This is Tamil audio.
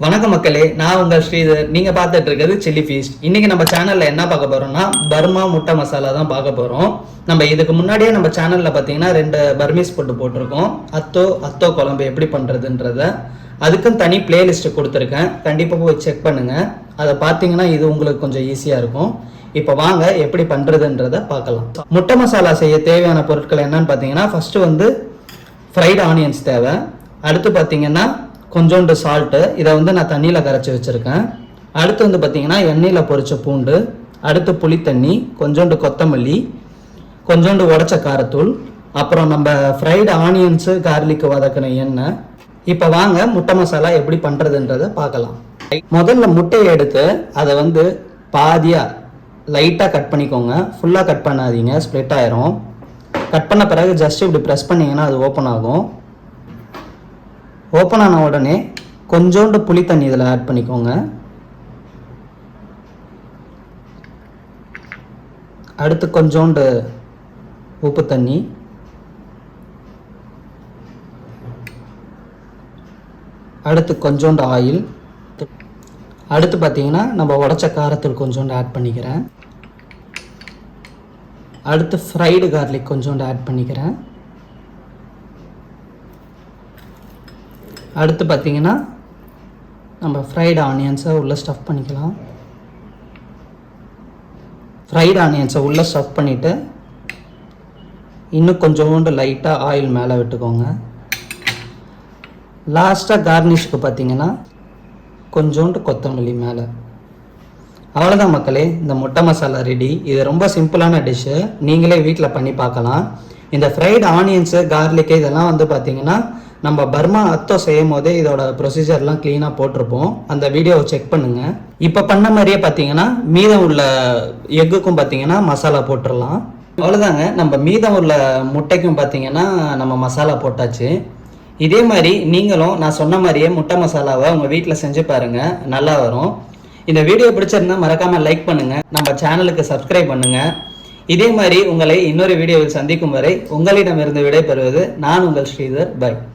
வணக்கம் மக்களே, நான் உங்கள் ஸ்ரீதர். நீங்கள் பார்த்துட்டு இருக்கிறது சில்லி ஃபீஸ்ட். இன்றைக்கி நம்ம சேனலில் என்ன பார்க்க போகிறோம்னா பர்மா முட்டை மசாலா தான் பார்க்க போகிறோம். நம்ம இதுக்கு முன்னாடியே நம்ம சேனலில் பார்த்தீங்கன்னா 2 பர்மீஸ் ஃபுட்டு போட்டிருக்கோம். அத்தோ குழம்பு எப்படி பண்ணுறதுன்றத அதுக்கும் தனி பிளேலிஸ்ட்டு கொடுத்துருக்கேன். கண்டிப்பாக போய் செக் பண்ணுங்கள். அதை பார்த்தீங்கன்னா இது உங்களுக்கு கொஞ்சம் ஈஸியாக இருக்கும். இப்போ வாங்க எப்படி பண்ணுறதுன்றதை பார்க்கலாம். முட்டை மசாலா செய்ய தேவையான பொருட்கள் என்னன்னு பார்த்தீங்கன்னா, ஃபஸ்ட்டு ஃப்ரைடு ஆனியன்ஸ் தேவை. அடுத்து பார்த்தீங்கன்னா கொஞ்சோண்டு சால்ட்டு, இதை நான் தண்ணியில் கரைச்சி வச்சுருக்கேன். அடுத்து பார்த்தீங்கன்னா எண்ணெயில் பொரிச்ச பூண்டு, அடுத்து புளித்தண்ணி, கொஞ்சோண்டு கொத்தமல்லி, கொஞ்சோண்டு உடச்ச காரத்தூள், அப்புறம் நம்ம ஃப்ரைடு ஆனியன்ஸு கார்லிக்கு வதக்கின எண்ணெய். இப்போ வாங்க முட்டை மசாலா எப்படி பண்ணுறதுன்றதை பார்க்கலாம். முதல்ல முட்டையை எடுத்து அதை பாதியாக லைட்டாக கட் பண்ணிக்கோங்க. ஃபுல்லாக கட் பண்ணாதீங்க, ஸ்ப்ளிட் ஆயிரும். கட் பண்ண பிறகு ஜஸ்ட் இப்படி ப்ரெஸ் பண்ணிங்கன்னா அது ஓப்பன் ஆகும். ஓப்பன் ஆன உடனே கொஞ்சோண்டு புளி தண்ணி இதில் ஆட் பண்ணிக்கோங்க. அடுத்து கொஞ்சோண்டு உப்பு தண்ணி, அடுத்து கொஞ்சோண்டு ஆயில், அடுத்து பார்த்தீங்கன்னா நம்ம உடச்ச காரத்தூள் கொஞ்சோண்டு ஆட் பண்ணிக்கிறேன். அடுத்து ஃப்ரைடு கார்லிக் கொஞ்சோண்டு ஆட் பண்ணிக்கிறேன். அடுத்து பார்த்தீங்கன்னா நம்ம ஃப்ரைடு ஆனியன்ஸை உள்ளே ஸ்டஃப் பண்ணிக்கலாம். ஃப்ரைடு ஆனியன்ஸை உள்ளே ஸ்டஃப் பண்ணிவிட்டு இன்னும் கொஞ்சோண்டு லைட்டாக ஆயில் மேலே விட்டுக்கோங்க. லாஸ்ட்டாக கார்னிஷ்க்கு பார்த்தீங்கன்னா கொஞ்சோண்டு கொத்தமல்லி மேலே. அவ்வளோதான் மக்களே, இந்த முட்டை மசாலா ரெடி. இது ரொம்ப சிம்பிளான டிஷ்ஷு, நீங்களே வீட்டில் பண்ணி பார்க்கலாம். இந்த ஃப்ரைடு ஆனியன்ஸு கார்லிக்கு இதெல்லாம் பார்த்தீங்கன்னா நம்ம பர்மா அத்தோ செய்யும் போதே இதோட ப்ரொசீஜர்லாம் க்ளீனாக போட்டிருப்போம். அந்த வீடியோவை செக் பண்ணுங்கள். இப்போ பண்ண மாதிரியே பார்த்தீங்கன்னா மீதம் உள்ள எக்குக்கும் பார்த்தீங்கன்னா மசாலா போட்டுடலாம். அவ்வளோதாங்க, நம்ம மீதம் உள்ள முட்டைக்கும் பார்த்தீங்கன்னா நம்ம மசாலா போட்டாச்சு. இதே மாதிரி நீங்களும் நான் சொன்ன மாதிரியே முட்டை மசாலாவை உங்கள் வீட்டில் செஞ்சு பாருங்கள், நல்லா வரும். இந்த வீடியோ பிடிச்சிருந்தா மறக்காமல் லைக் பண்ணுங்கள், நம்ம சேனலுக்கு சப்ஸ்கிரைப் பண்ணுங்கள். இதே மாதிரி உங்களை இன்னொரு வீடியோவில் சந்திக்கும் வரை உங்களிடமிருந்து விடைபெறுவது நான் உங்கள் ஸ்ரீதர். பை.